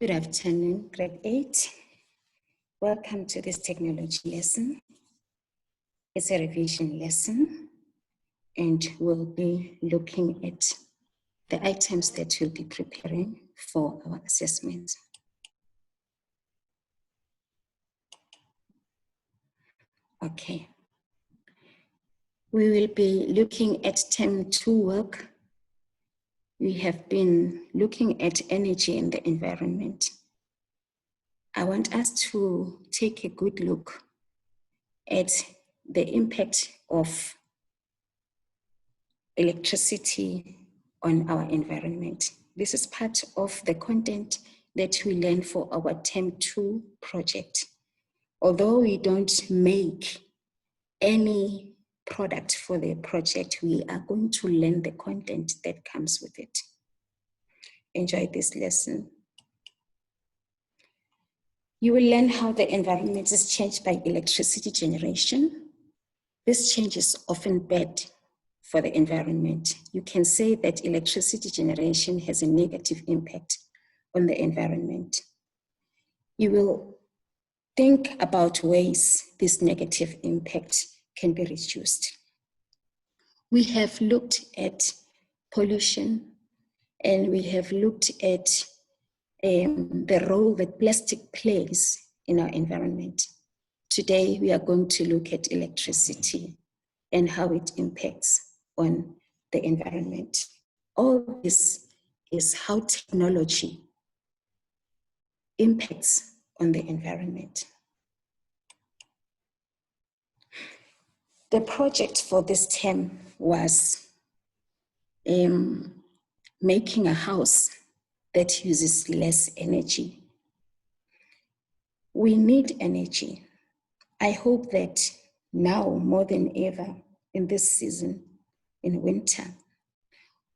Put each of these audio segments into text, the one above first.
Good afternoon, grade 8. Welcome to this technology lesson. It's a revision lesson, and we'll be looking at the items that we'll be preparing for our assessment. Okay. We will be looking at term 2 work. We have been looking at energy in the environment. I want us to take a good look at the impact of electricity on our environment. This is part of the content that we learn for our term 2 project. Although we don't make any product for the project, we are going to learn the content that comes with it. Enjoy this lesson. You will learn how the environment is changed by electricity generation. This change is often bad for the environment. You can say that electricity generation has a negative impact on the environment. You will think about ways this negative impact can be reduced. We have looked at pollution, and we have looked at the role that plastic plays in our environment. Today, we are going to look at electricity and how it impacts on the environment. All this is how technology impacts on the environment. The project for this term was making a house that uses less energy. We need energy. I hope that now more than ever in this season, in winter,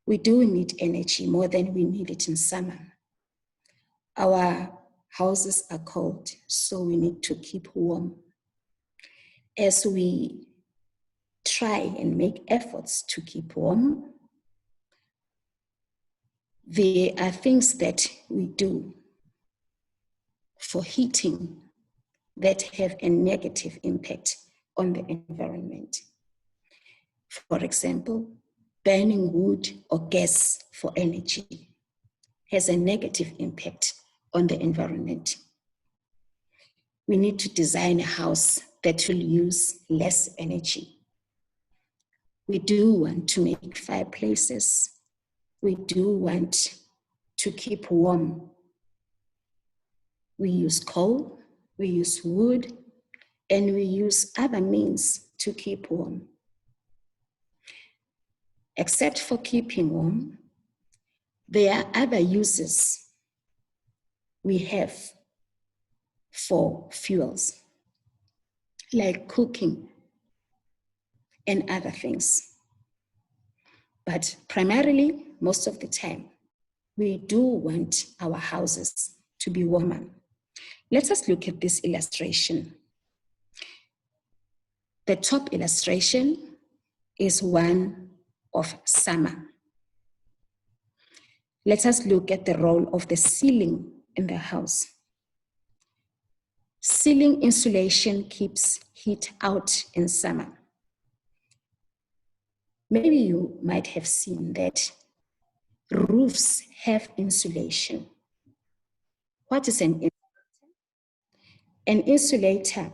we do need energy more than we need it in summer. Our houses are cold, so we need to keep warm. As we try and make efforts to keep warm, there are things that we do for heating that have a negative impact on the environment. For example, burning wood or gas for energy has a negative impact on the environment. We need to design a house that will use less energy. We do want to make fireplaces. We do want to keep warm. We use coal, we use wood, and we use other means to keep warm. Except for keeping warm, there are other uses we have for fuels, like cooking and other things. But primarily, most of the time, we do want our houses to be warmer. Let us look at this illustration. The top illustration is one of summer. Let us look at the role of the ceiling in the house. Ceiling insulation keeps heat out in summer. Maybe you might have seen that roofs have insulation. What is an insulator? An insulator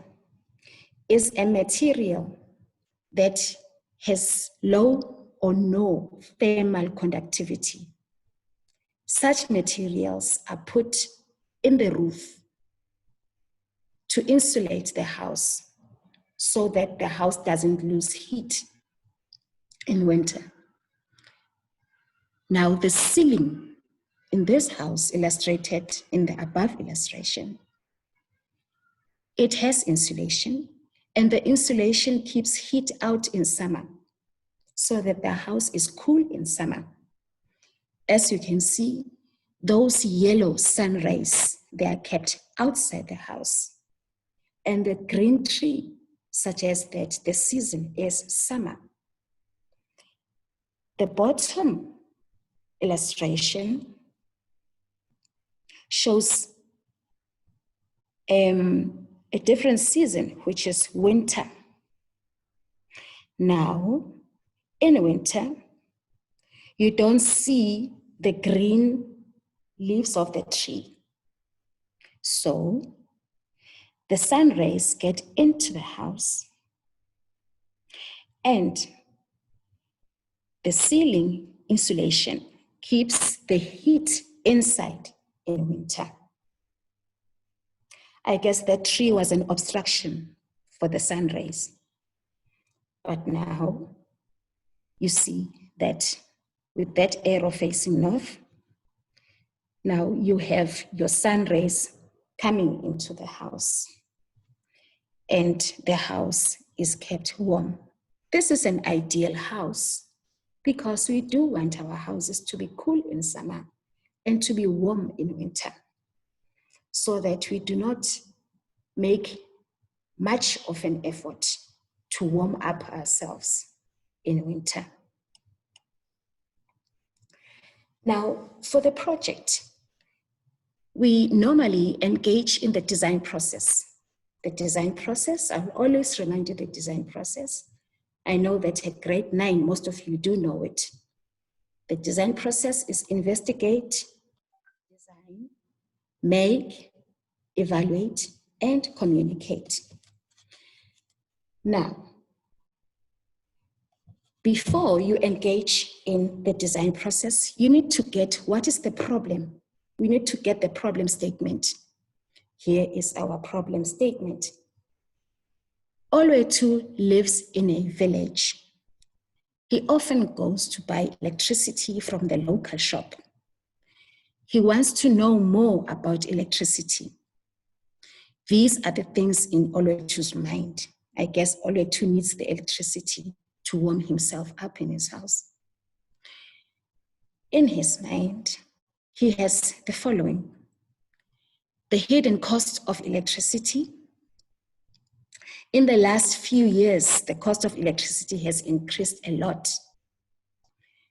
is a material that has low or no thermal conductivity. Such materials are put in the roof to insulate the house so that the house doesn't lose heat in winter. Now, the ceiling in this house, illustrated in the above illustration, it has insulation, and the insulation keeps heat out in summer so that the house is cool in summer. As you can see, those yellow sun rays, they are kept outside the house. And the green tree suggests that the season is summer. The bottom illustration shows a different season, which is winter. Now, in winter, you don't see the green leaves of the tree. So the sun rays get into the house and the ceiling insulation keeps the heat inside in winter. I guess that tree was an obstruction for the sun rays. But now you see that with that arrow facing north, now you have your sun rays coming into the house and the house is kept warm. This is an ideal house because we do want our houses to be cool in summer and to be warm in winter, so that we do not make much of an effort to warm up ourselves in winter. Now, for the project, we normally engage in the design process. The design process, I'll always remind you the design process. I know that at grade 9, most of you do know it. The design process is investigate, design, make, evaluate, and communicate. Now, before you engage in the design process, you need to get what is the problem. We need to get the problem statement. Here is our problem statement. Oluetu lives in a village. He often goes to buy electricity from the local shop. He wants to know more about electricity. These are the things in Oluetu's mind. I guess Oluetu needs the electricity to warm himself up in his house. In his mind, he has the following: the hidden cost of electricity. In the last few years, the cost of electricity has increased a lot.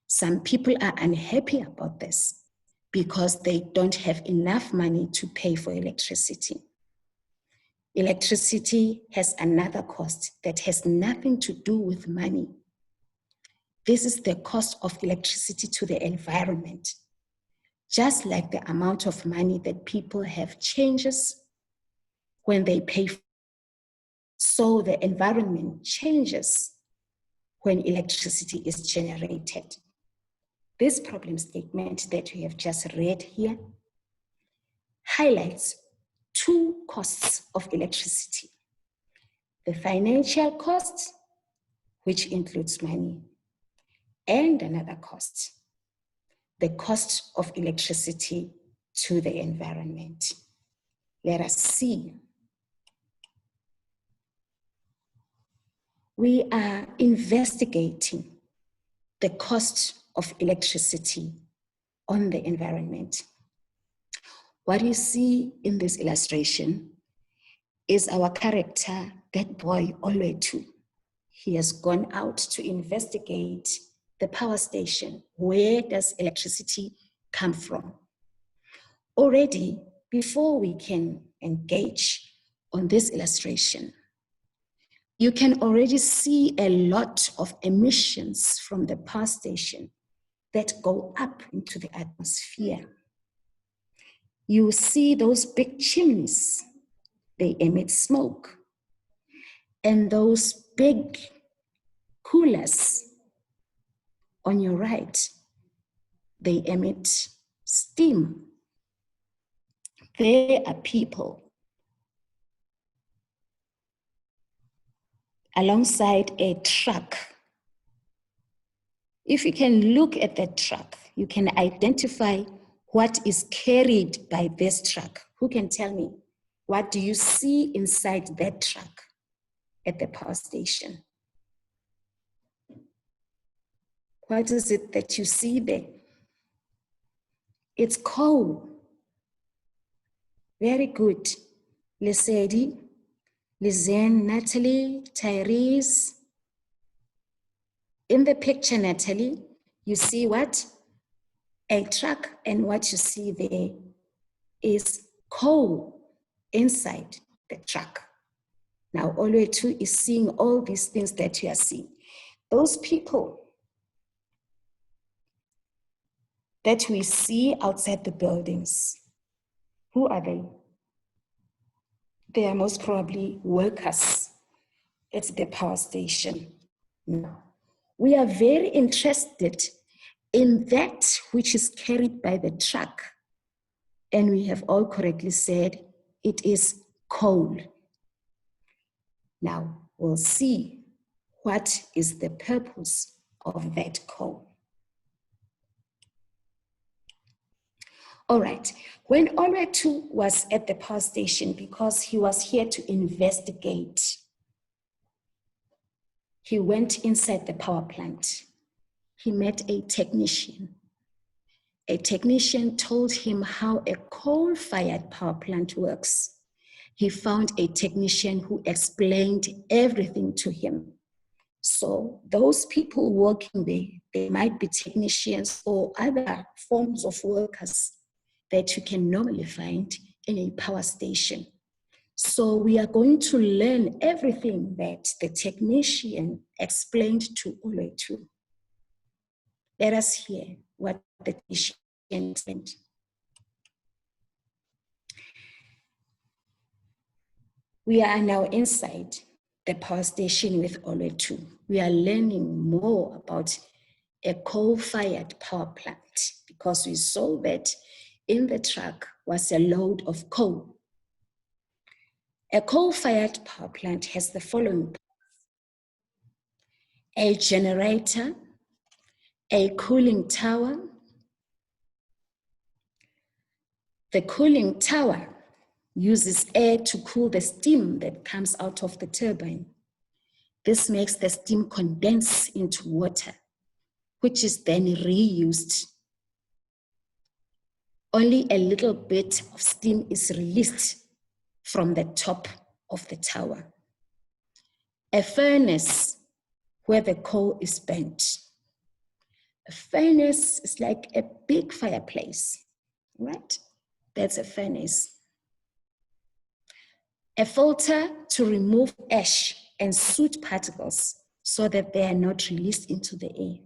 Some people are unhappy about this because they don't have enough money to pay for electricity. Electricity has another cost that has nothing to do with money. This is the cost of electricity to the environment. Just like the amount of money that people have changes when they pay, so the environment changes when electricity is generated. This problem statement that we have just read here highlights two costs of electricity: the financial cost, which includes money, and another cost, the cost of electricity to the environment. Let us see. We are investigating the cost of electricity on the environment. What you see in this illustration is our character, that boy Oluetu. He has gone out to investigate the power station. Where does electricity come from? Already, before we can engage on this illustration, you can already see a lot of emissions from the power station that go up into the atmosphere. You see those big chimneys, they emit smoke. And those big coolers on your right, they emit steam. There are people alongside a truck. If you can look at that truck, you can identify what is carried by this truck. Who can tell me? What do you see inside that truck at the power station? What is it that you see there? It's coal. Very good. Lesedi, Lizen, Natalie, Tyrese. In the picture, Natalie, you see what? A truck, and what you see there is coal inside the truck. Now, Oluwethu is seeing all these things that you are seeing. Those people that we see outside the buildings, who are they? They are most probably workers at the power station. Now, we are very interested in that which is carried by the truck. And we have all correctly said it is coal. Now, we'll see what is the purpose of that coal. All right, when Oluwethu was at the power station, because he was here to investigate, he went inside the power plant. He met a technician. A technician told him how a coal-fired power plant works. He found a technician who explained everything to him. So those people working there, they might be technicians or other forms of workers that you can normally find in a power station. So we are going to learn everything that the technician explained to Oluwethu. Let us hear what the technician explained. We are now inside the power station with Oluwethu. We are learning more about a coal-fired power plant because we saw that in the truck was a load of coal. A coal-fired power plant has the following: a generator, a cooling tower. The cooling tower uses air to cool the steam that comes out of the turbine. This makes the steam condense into water, which is then reused. Only a little bit of steam is released from the top of the tower. A furnace where the coal is burnt. A furnace is like a big fireplace, right? That's a furnace. A filter to remove ash and soot particles so that they are not released into the air.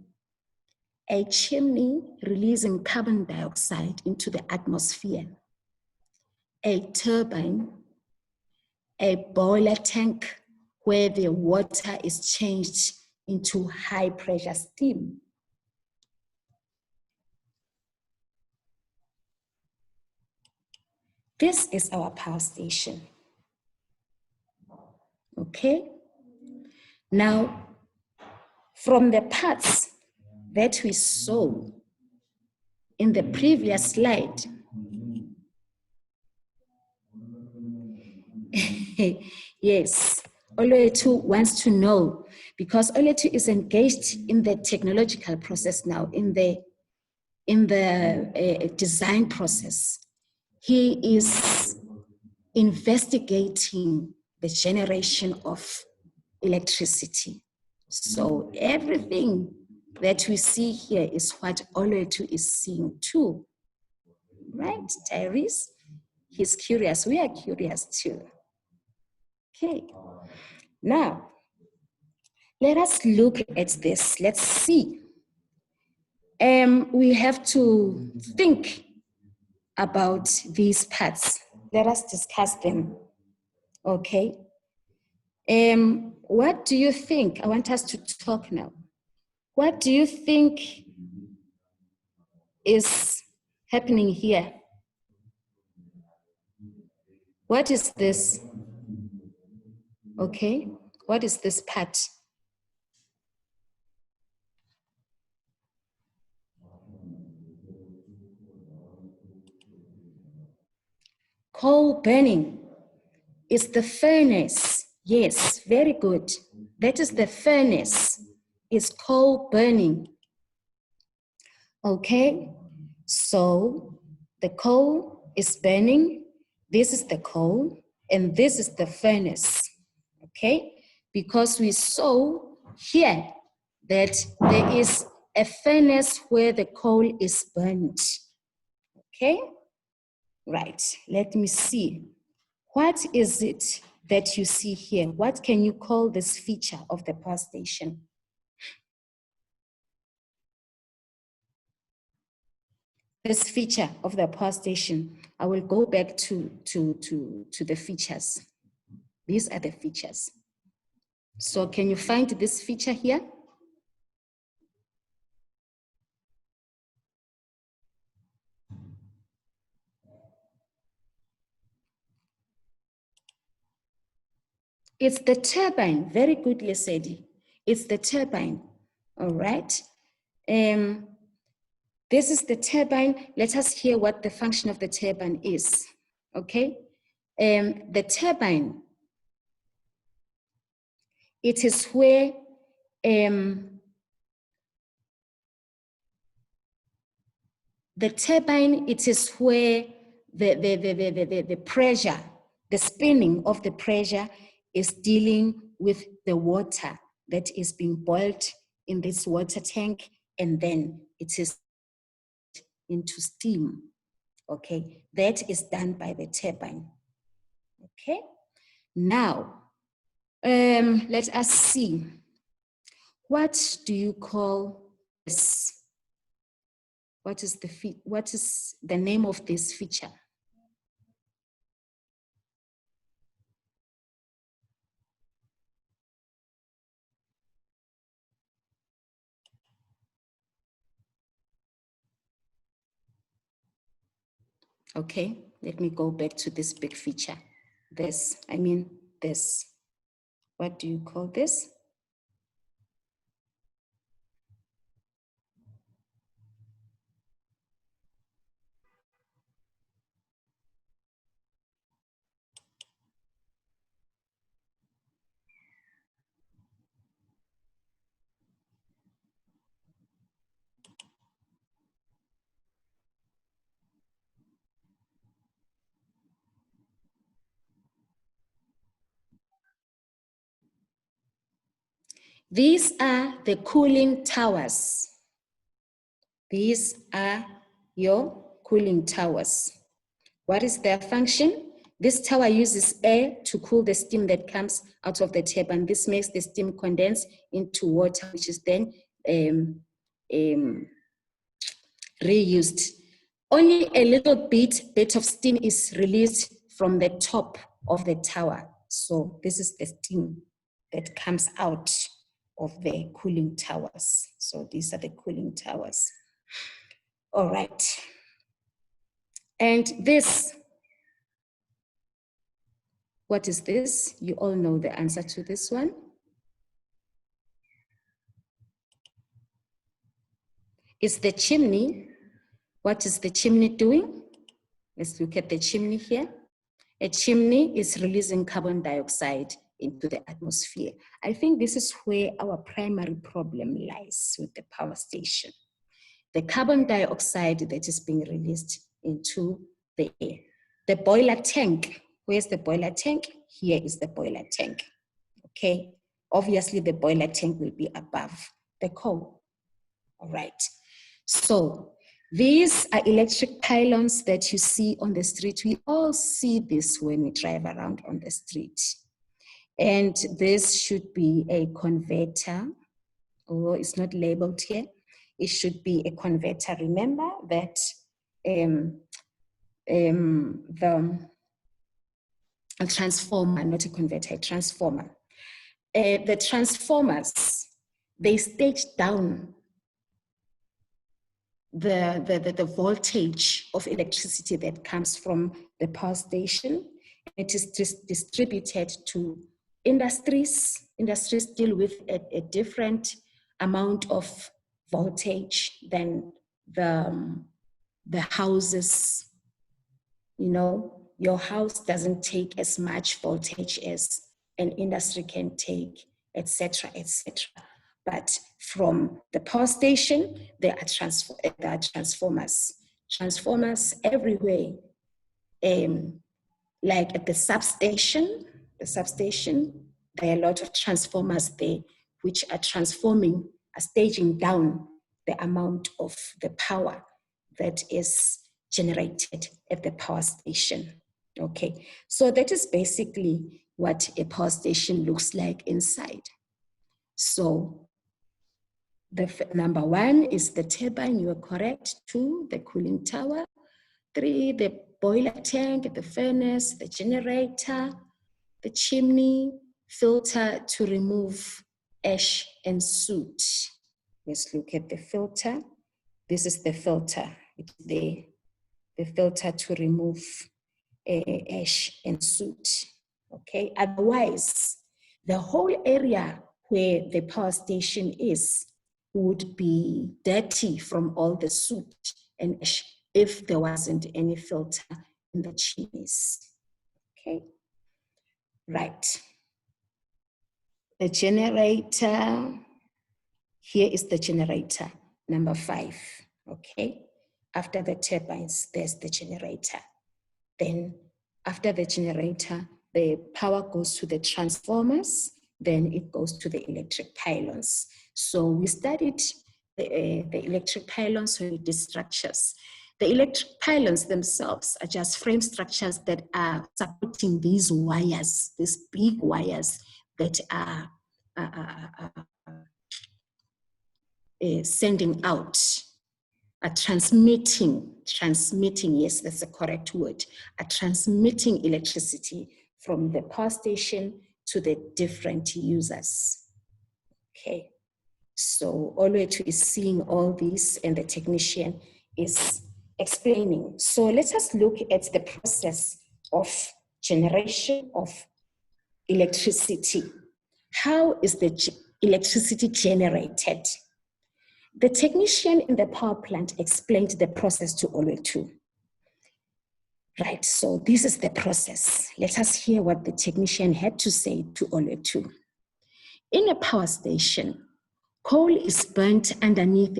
A chimney releasing carbon dioxide into the atmosphere. A turbine, a boiler tank where the water is changed into high pressure steam. This is our power station. Okay? Now, from the parts that we saw in the previous slide, yes, Oluwethu wants to know, because Oluwethu is engaged in the technological process now, in the design process. He is investigating the generation of electricity. So everything that we see here is what Oluwethu is seeing too. Right, Tyrese? He's curious. We are curious too. Okay. Now, let us look at this. Let's see. We have to think about these parts. Let us discuss them. Okay. What do you think? I want us to talk now. What do you think is happening here? What is this? Okay, what is this part? Coal burning is the furnace. Yes, very good. That is the furnace. It's coal burning. Okay, so the coal is burning. This is the coal, and this is the furnace. Okay, because we saw here that there is a furnace where the coal is burnt. Okay, Right, let me see. What is it that you see here? What can you call this feature of the power station? This feature of the power station, I will go back to the features. These are the features. So can you find this feature here? It's the turbine. Very good, Lesedi. It's the turbine. All right. This is the turbine. Let us hear what the function of the turbine is. Okay. The turbine, it is where the turbine, it is where the pressure, the spinning of the pressure is dealing with the water that is being boiled in this water tank, and then it is into steam. Okay, that is done by the turbine. Okay, now let us see. What do you call this? What is the name of this feature? Okay, let me go back to this big feature. This. What do you call this? These are the cooling towers. These are your cooling towers. What is their function? This tower uses air to cool the steam that comes out of the turbine. This makes the steam condense into water, which is then reused. Only a little bit of steam is released from the top of the tower. So this is the steam that comes out of the cooling towers. So these are the cooling towers. All right. And this, what is this? You all know the answer to this one. It's the chimney. What is the chimney doing? Let's look at the chimney here. A chimney is releasing carbon dioxide into the atmosphere. I think this is where our primary problem lies with the power station. The carbon dioxide that is being released into the air. The boiler tank, where's the boiler tank? Here is the boiler tank, okay? Obviously the boiler tank will be above the coal, all right? So these are electric pylons that you see on the street. We all see this when we drive around on the street. And this should be a converter, although it's not labeled here. It should be a converter. Remember that a transformer, not a converter, a transformer. The transformers, they stage down the voltage of electricity that comes from the power station. It is distributed to industries. Industries deal with a different amount of voltage than the houses. You know, your house doesn't take as much voltage as an industry can take, etc., etc. But from the power station, there are transformers. Transformers everywhere. Like at the substation, there are a lot of transformers there which are transforming, are staging down the amount of the power that is generated at the power station. Okay, so that is basically what a power station looks like inside. So the number 1 is the turbine, you are correct. 2, the cooling tower. 3, the boiler tank, the furnace, the generator, the chimney, filter to remove ash and soot. Let's look at the filter. This is the filter. It's the filter to remove ash and soot. Okay, otherwise, the whole area where the power station is would be dirty from all the soot and ash if there wasn't any filter in the chimneys. Okay, right. The generator, here is the generator, number 5, okay? After the turbines, there's the generator. Then after the generator, the power goes to the transformers, then it goes to the electric pylons. So we studied the electric pylons when we did structures. The electric pylons themselves are just frame structures that are supporting these wires, these big wires that are sending out, transmitting, yes, that's the correct word, transmitting electricity from the power station to the different users. Okay, so Oluetu is seeing all this and the technician is explaining. So let us look at the process of generation of electricity. How is the electricity generated? The technician in the power plant explained the process to Oluetu. Right, so this is the process. Let us hear what the technician had to say to Oluetu. In a power station, coal is burnt underneath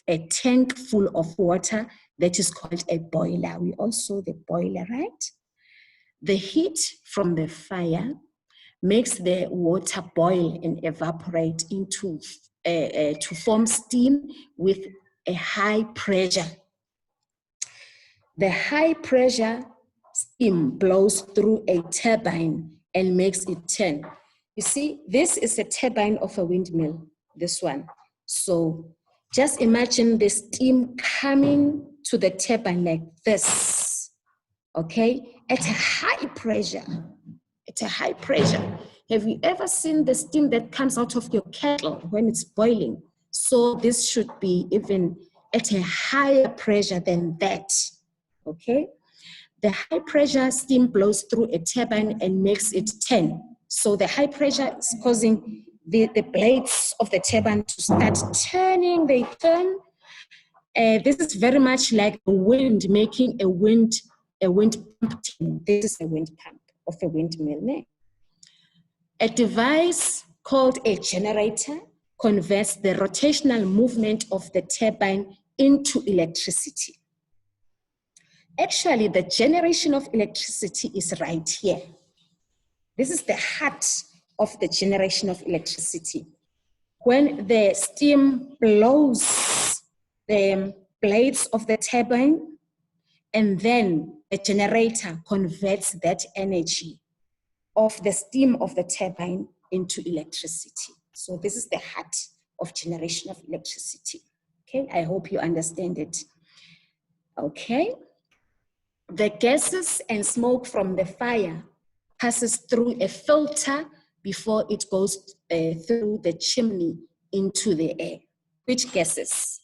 a tank full of water that is called a boiler. We all saw the boiler, right? The heat from the fire makes the water boil and evaporate into to form steam with a high pressure. The high pressure steam blows through a turbine and makes it turn. You see, this is a turbine of a windmill, this one. So just imagine the steam coming to the turbine like this, okay, at a high pressure. At a high pressure. Have you ever seen the steam that comes out of your kettle when it's boiling? So this should be even at a higher pressure than that, okay? The high pressure steam blows through a turbine and makes it turn. So the high pressure is causing the blades of the turbine to start turning, they turn. This is very much like the wind making a wind pump. This is a wind pump of a windmill. A device called a generator converts the rotational movement of the turbine into electricity. Actually, the generation of electricity is right here. This is the heart of the generation of electricity. When the steam blows the blades of the turbine, and then the generator converts that energy of the steam of the turbine into electricity. So this is the heart of generation of electricity. Okay, I hope you understand it. Okay, the gases and smoke from the fire passes through a filter before it goes through the chimney into the air. Which gases?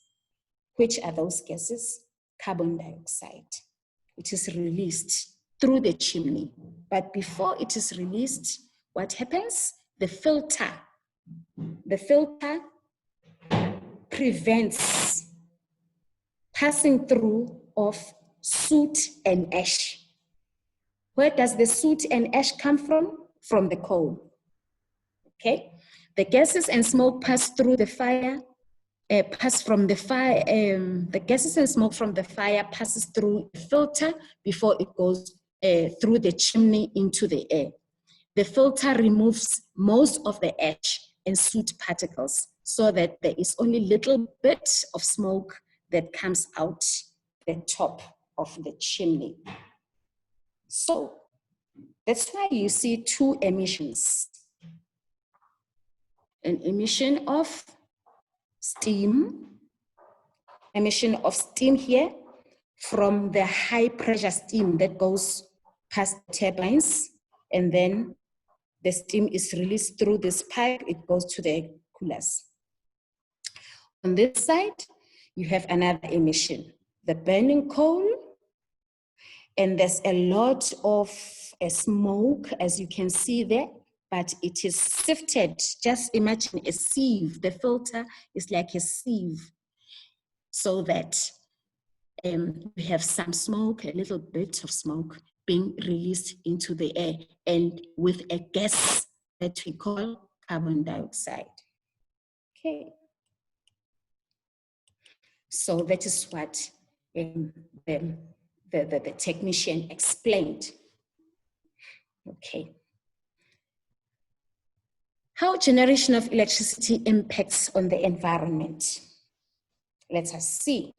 Which are those gases? Carbon dioxide. It is released through the chimney. But before it is released, what happens? The filter prevents passing through of soot and ash. Where does the soot and ash come from? From the coal. Okay? The gases and smoke pass through the fire, the gases and smoke from the fire passes through a filter before it goes through the chimney into the air. The filter removes most of the ash and soot particles so that there is only little bit of smoke that comes out the top of the chimney. So that's why you see two emissions. An emission of steam here from the high pressure steam that goes past the turbines, and then the steam is released through this pipe, it goes to the coolers. On this side, you have another emission, the burning coal, and there's a lot of smoke, as you can see there, but it is sifted. Just imagine a sieve. The filter is like a sieve, so that we have some smoke, a little bit of smoke being released into the air, and with a gas that we call carbon dioxide. Okay. So that is what the technician explained. Okay. How generation of electricity impacts on the environment? Let us see.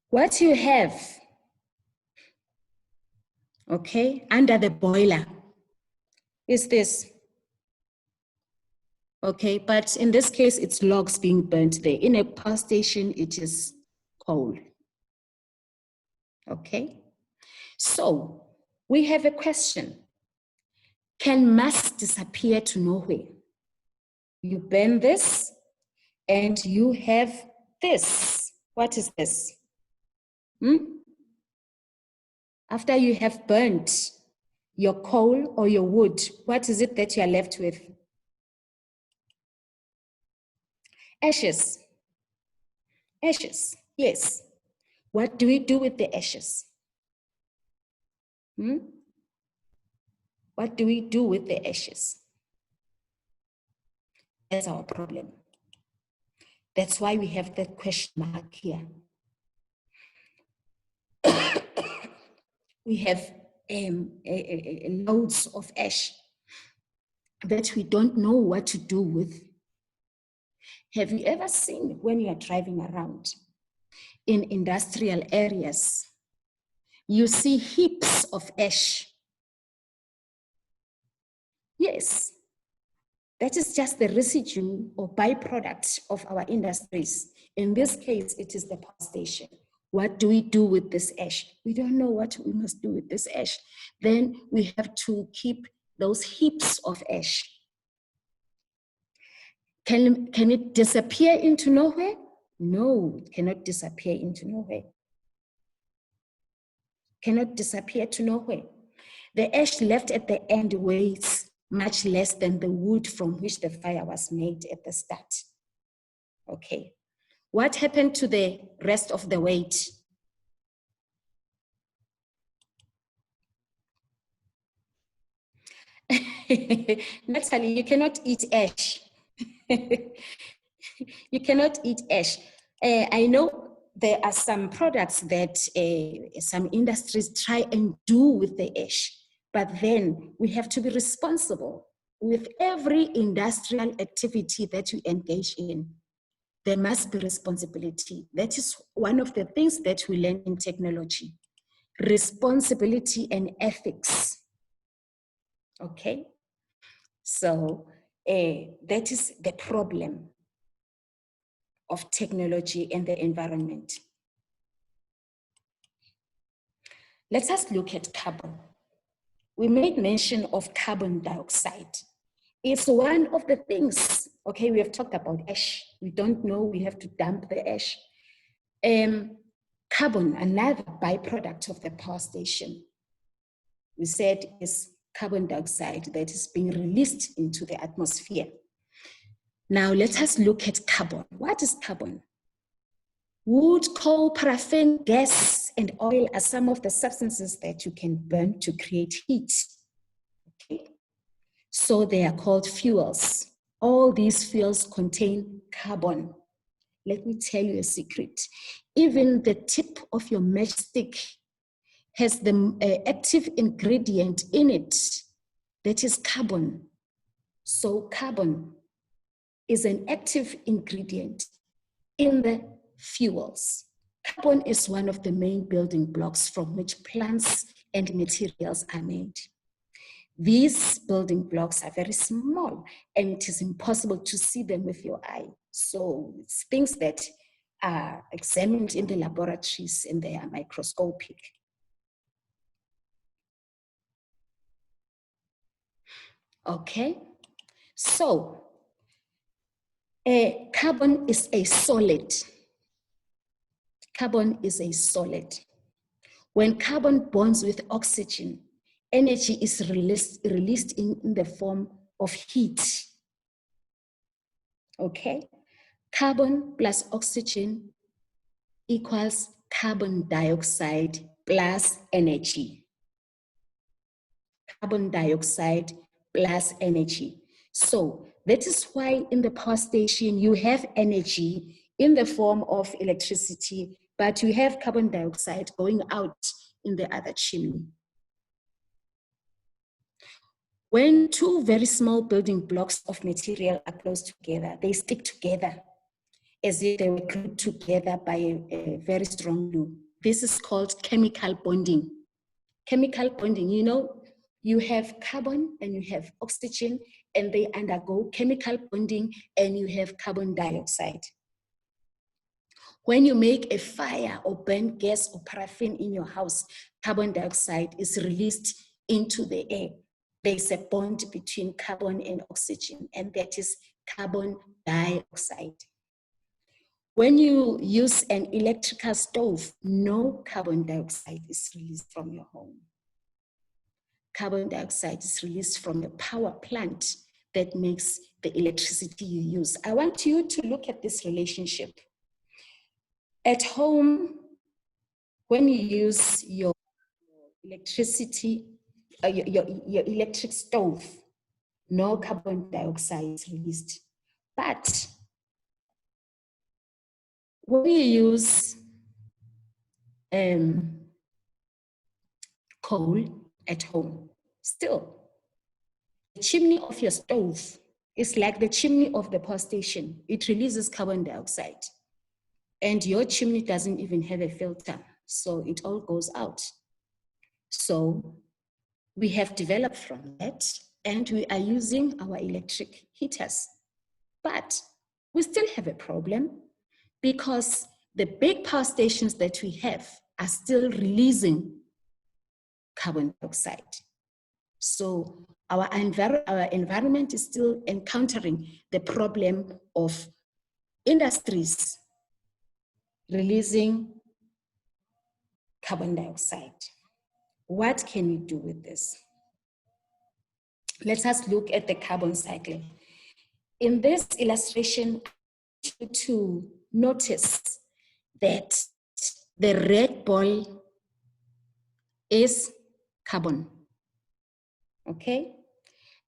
What you have, okay, under the boiler is this. Okay, but in this case, it's logs being burnt there. In a power station, it is coal. Okay, so we have a question. Can mass disappear to nowhere? You burn this and you have this. What is this? After you have burnt your coal or your wood, what is it that you are left with? Ashes. Ashes, yes. What do we do with the ashes? What do we do with the ashes? That's our problem. That's why we have that question mark here. We have loads of ash that we don't know what to do with. Have you ever seen when you are driving around in industrial areas, you see heaps of ash? Yes, that is just the residue or byproduct of our industries. In this case, it is the power station. What do we do with this ash? We don't know what we must do with this ash. Then we have to keep those heaps of ash. Can it disappear into nowhere? No, it cannot disappear into nowhere. Cannot disappear to nowhere. The ash left at the end weighs much less than the wood from which the fire was made at the start. Okay. What happened to the rest of the weight? Natalie, you cannot eat ash. You cannot eat ash. I know there are some products that some industries try and do with the ash, but then we have to be responsible with every industrial activity that you engage in. There must be responsibility. That is one of the things that we learn in technology. Responsibility and ethics. Okay? So that is the problem of technology and the environment. Let us look at carbon. We made mention of carbon dioxide. It's one of the things, okay, we have talked about ash. We don't know, we have to dump the ash. Carbon, another byproduct of the power station, we said is carbon dioxide that is being released into the atmosphere. Now let us look at carbon. What is carbon? Wood, coal, paraffin, gas, and oil are some of the substances that you can burn to create heat. Okay. So they are called fuels. All these fuels contain carbon. Let me tell you a secret. Even the tip of your matchstick has the active ingredient in it that is carbon. So carbon is an active ingredient in the fuels. Carbon is one of the main building blocks from which plants and materials are made. These building blocks are very small and it is impossible to see them with your eye. So it's things that are examined in the laboratories and they are microscopic. Okay, so carbon is a solid. Carbon is a solid. When carbon bonds with oxygen, energy is released in the form of heat. Okay, carbon plus oxygen equals carbon dioxide plus energy. Carbon dioxide plus energy. So that is why in the power station you have energy in the form of electricity, but you have carbon dioxide going out in the other chimney. When two very small building blocks of material are close together, they stick together as if they were glued together by a very strong glue. This is called chemical bonding. Chemical bonding, you know, you have carbon and you have oxygen and they undergo chemical bonding and you have carbon dioxide. When you make a fire or burn gas or paraffin in your house, carbon dioxide is released into the air. There's a bond between carbon and oxygen, and that is carbon dioxide. When you use an electrical stove, no carbon dioxide is released from your home. Carbon dioxide is released from the power plant that makes the electricity you use. I want you to look at this relationship. At home, when you use your electricity, your electric stove, no carbon dioxide is released. But when you use coal at home, still, the chimney of your stove is like the chimney of the power station. It releases carbon dioxide. And your chimney doesn't even have a filter, so it all goes out. So we have developed from that, and we are using our electric heaters. But we still have a problem because the big power stations that we have are still releasing carbon dioxide. So our environment is still encountering the problem of industries releasing carbon dioxide. What can we do with this? Let us look at the carbon cycle. In this illustration, to notice that the red ball is carbon, okay?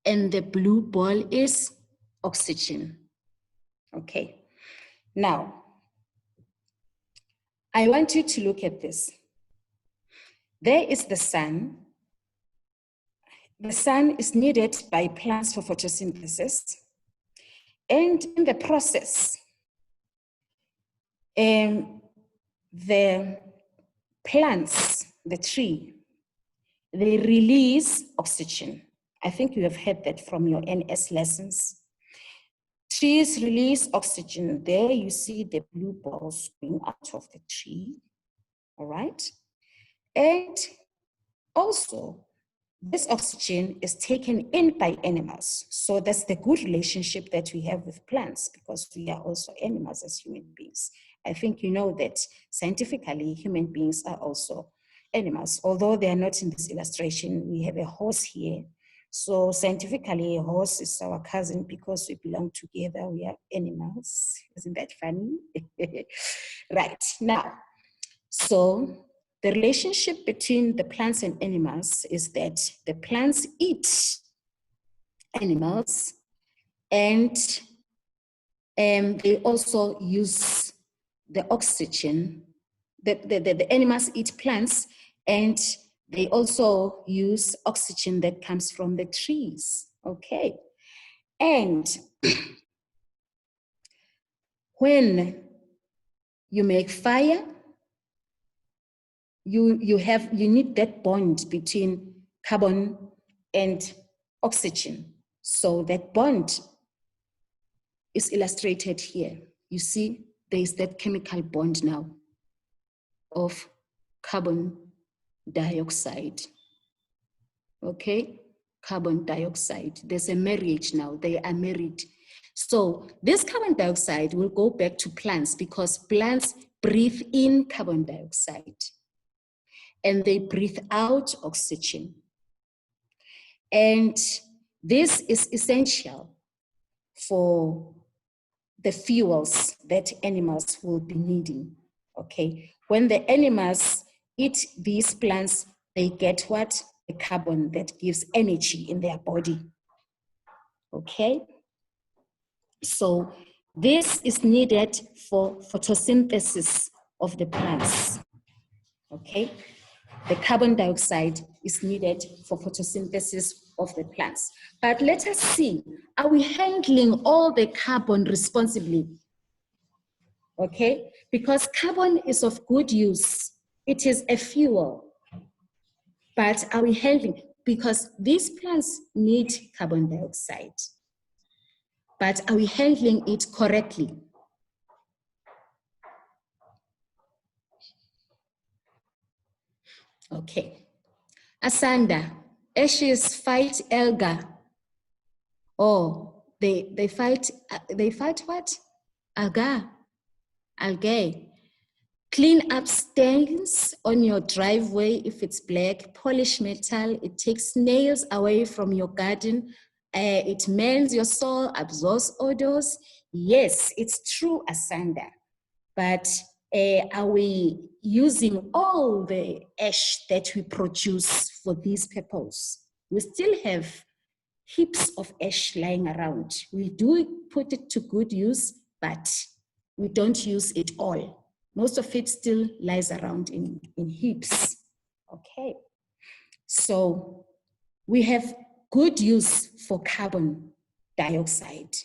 And the blue ball is oxygen, okay? Now, I want you to look at this. There is the sun. The sun is needed by plants for photosynthesis. And in the process, the plants, the tree, they release oxygen. I think you have heard that from your NS lessons. Trees release oxygen. There you see the blue balls going out of the tree, all right? And also, this oxygen is taken in by animals. So that's the good relationship that we have with plants because we are also animals as human beings. I think you know that scientifically human beings are also animals. Although they are not in this illustration, we have a horse here. So scientifically, a horse is our cousin because we belong together. We are animals. Isn't that funny? Right, now, so the relationship between the plants and animals is that the plants eat animals and they also use the oxygen. The animals eat plants and they also use oxygen that comes from the trees, okay? And when you make fire, you need that bond between carbon and oxygen. So that bond is illustrated here. You see, there is that chemical bond now of carbon dioxide. Okay, carbon dioxide. There's a marriage now, they are married. So this carbon dioxide will go back to plants because plants breathe in carbon dioxide and they breathe out oxygen. And this is essential for the fuels that animals will be needing, okay? When the animals eat these plants, they get what? The carbon that gives energy in their body, okay? So this is needed for photosynthesis of the plants, okay? The carbon dioxide is needed for photosynthesis of the plants. But let us see, are we handling all the carbon responsibly? Okay, because carbon is of good use. It is a fuel. But are we handling? Because these plants need carbon dioxide. But are we handling it correctly? Okay. Asanda, ashes fight alga. Oh, they fight what? Algae. Clean up stains on your driveway if it's black, polish metal, it takes nails away from your garden, it mends your soil, absorbs odors. Yes, it's true, Asanda, but are we using all the ash that we produce for these purposes? We still have heaps of ash lying around. We do put it to good use, but we don't use it all. Most of it still lies around in heaps, okay? So we have good use for carbon dioxide.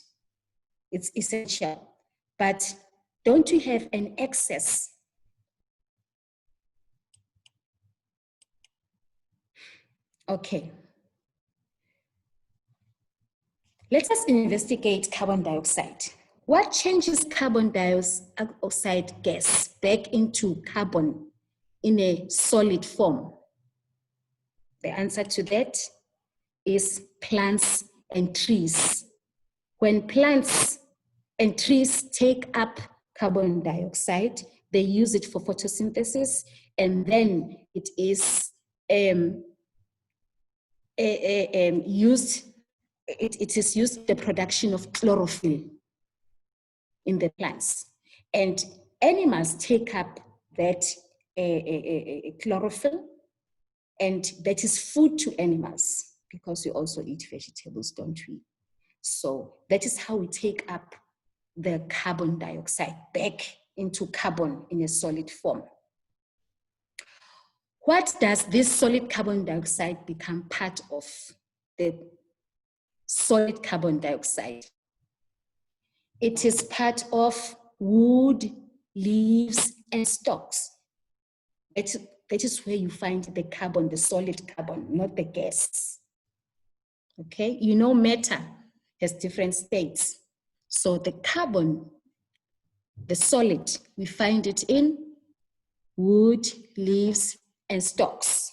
It's essential, but don't we have an excess? Okay. Let us investigate carbon dioxide. What changes carbon dioxide gas back into carbon in a solid form? The answer to that is plants and trees. When plants and trees take up carbon dioxide, they use it for photosynthesis, and then it is used in the production of chlorophyll in the plants. And animals take up that chlorophyll, and that is food to animals because we also eat vegetables, don't we? So that is how we take up the carbon dioxide back into carbon in a solid form. What does this solid carbon dioxide become part of? The solid carbon dioxide. It is part of wood, leaves, and stalks. That is where you find the carbon, the solid carbon, not the gas. Okay, you know matter has different states. So the carbon, the solid, we find it in wood, leaves, and stalks.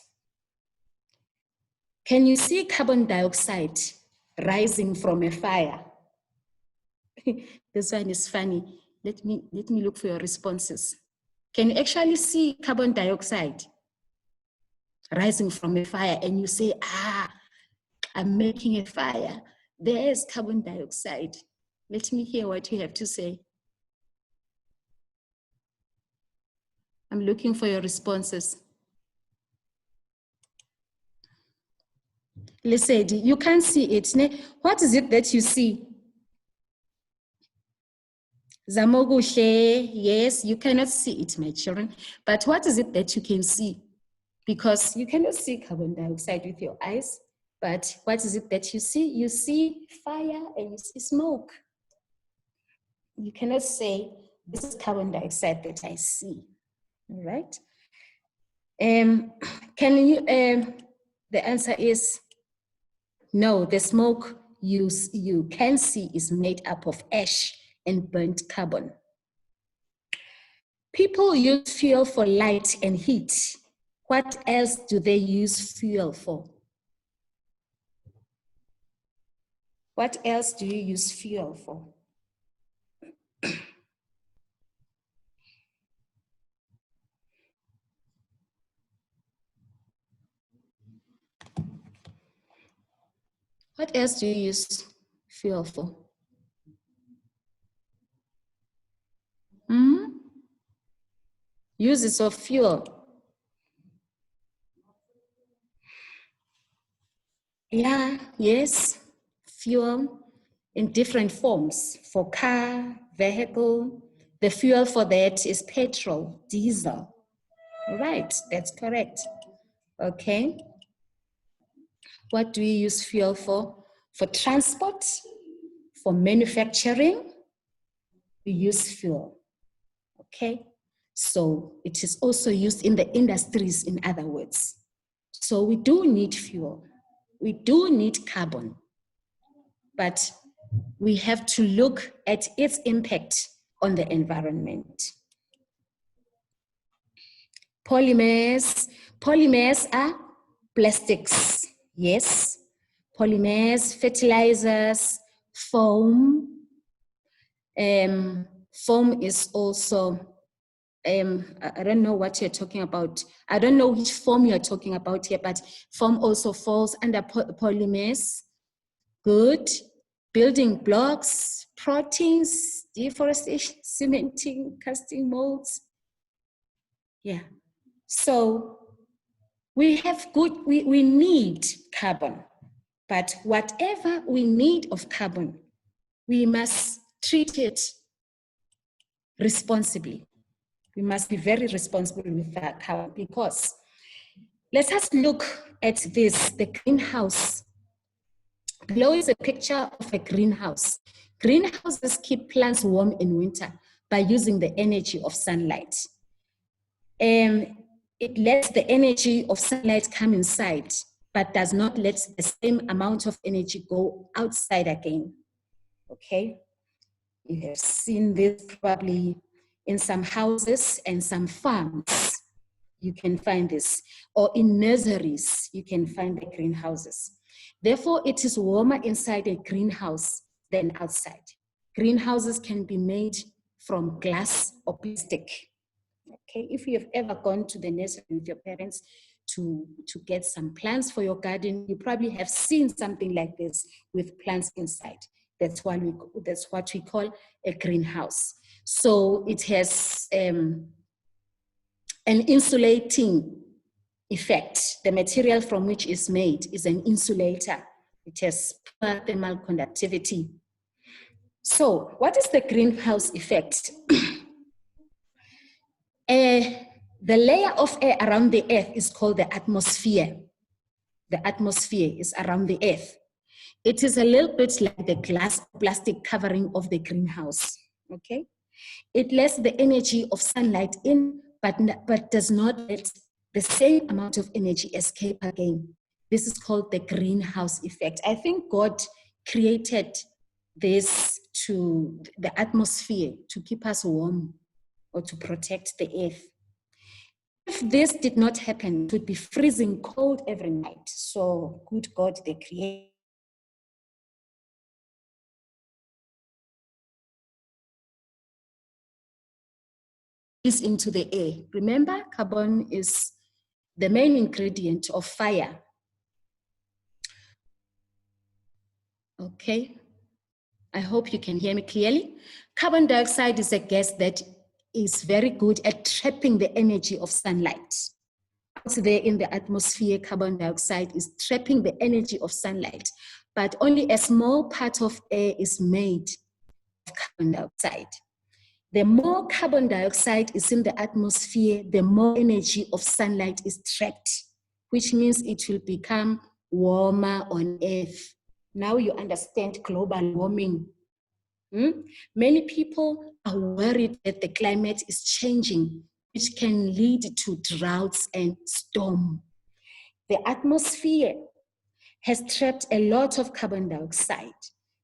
Can you see carbon dioxide rising from a fire? This one is funny. Let me look for your responses. Can you actually see carbon dioxide rising from a fire and you say, I'm making a fire. There's carbon dioxide. Let me hear what you have to say. I'm looking for your responses. Lesedi, you can't see it. What is it that you see? Zamogushe, yes, you cannot see it, my children. But what is it that you can see? Because you cannot see carbon dioxide with your eyes. But what is it that you see? You see fire and you see smoke. You cannot say, this is carbon dioxide that I see, all right? Can you, the answer is no, the smoke you can see is made up of ash and burnt carbon. People use fuel for light and heat. What else do they use fuel for? What else do you use fuel for? What else do you use fuel for? Uses of fuel. Yeah, yes, fuel in different forms for car, vehicle. The fuel for that is petrol, diesel. Right, that's correct. Okay. What do we use fuel for? For transport, for manufacturing, we use fuel. Okay. So it is also used in the industries, in other words. So we do need fuel. We do need carbon. But we have to look at its impact on the environment. Polymers are plastics, yes. Polymers, fertilizers, foam. Foam is also, I don't know what you're talking about. I don't know which foam you're talking about here, but foam also falls under polymers. Good. Building blocks, proteins, deforestation, cementing, casting molds. Yeah. So we have we need carbon, but whatever we need of carbon, we must treat it responsibly. We must be very responsible with that carbon, because let us look at this, the greenhouse. Below is a picture of a greenhouse. Greenhouses keep plants warm in winter by using the energy of sunlight. It lets the energy of sunlight come inside, but does not let the same amount of energy go outside again. Okay? You have seen this probably in some houses and some farms. You can find this, or in nurseries, you can find the greenhouses. Therefore, it is warmer inside a greenhouse than outside. Greenhouses can be made from glass or plastic. Okay, if you have ever gone to the nursery with your parents to get some plants for your garden, you probably have seen something like this with plants inside. That's what we call a greenhouse. So it has an insulating effect. The material from which it's made is an insulator. It has poor thermal conductivity. So what is the greenhouse effect? The layer of air around the earth is called the atmosphere. The atmosphere is around the earth. It is a little bit like the glass plastic covering of the greenhouse, okay? It lets the energy of sunlight in, but does not let the same amount of energy escape again. This is called the greenhouse effect. I think God created this the atmosphere to keep us warm or to protect the earth. If this did not happen, it would be freezing cold every night. So good God, they created this into the air. Remember, carbon is the main ingredient of fire. Okay, I hope you can hear me clearly. Carbon dioxide is a gas that is very good at trapping the energy of sunlight. Out there in the atmosphere, carbon dioxide is trapping the energy of sunlight, but only a small part of air is made of carbon dioxide. The more carbon dioxide is in the atmosphere, the more energy of sunlight is trapped, which means it will become warmer on Earth. Now you understand global warming. Many people are worried that the climate is changing which can lead to droughts and storm. The atmosphere has trapped a lot of carbon dioxide.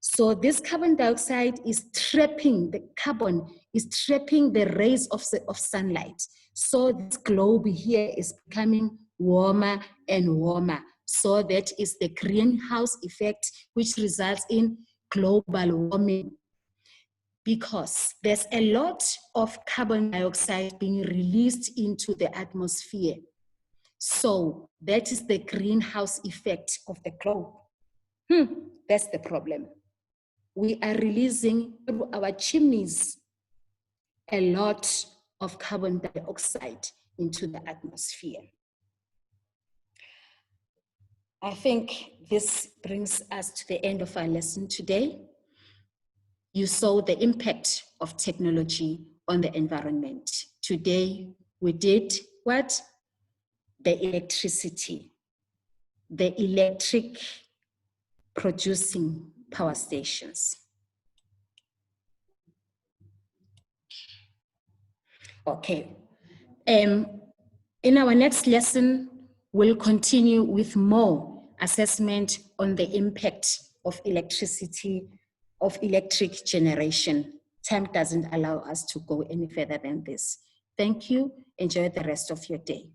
So this carbon dioxide is trapping, the carbon is trapping the rays of sunlight. So this globe here is becoming warmer and warmer. So that is the greenhouse effect, which results in global warming, because there's a lot of carbon dioxide being released into the atmosphere. So that is the greenhouse effect of the globe. That's the problem. We are releasing through our chimneys a lot of carbon dioxide into the atmosphere. I think this brings us to the end of our lesson today. You saw the impact of technology on the environment. Today, we did what? The electricity, the electric producing power stations. Okay. In our next lesson, we'll continue with more assessment on the impact of electricity, of electric generation. Time doesn't allow us to go any further than this. Thank you. Enjoy the rest of your day.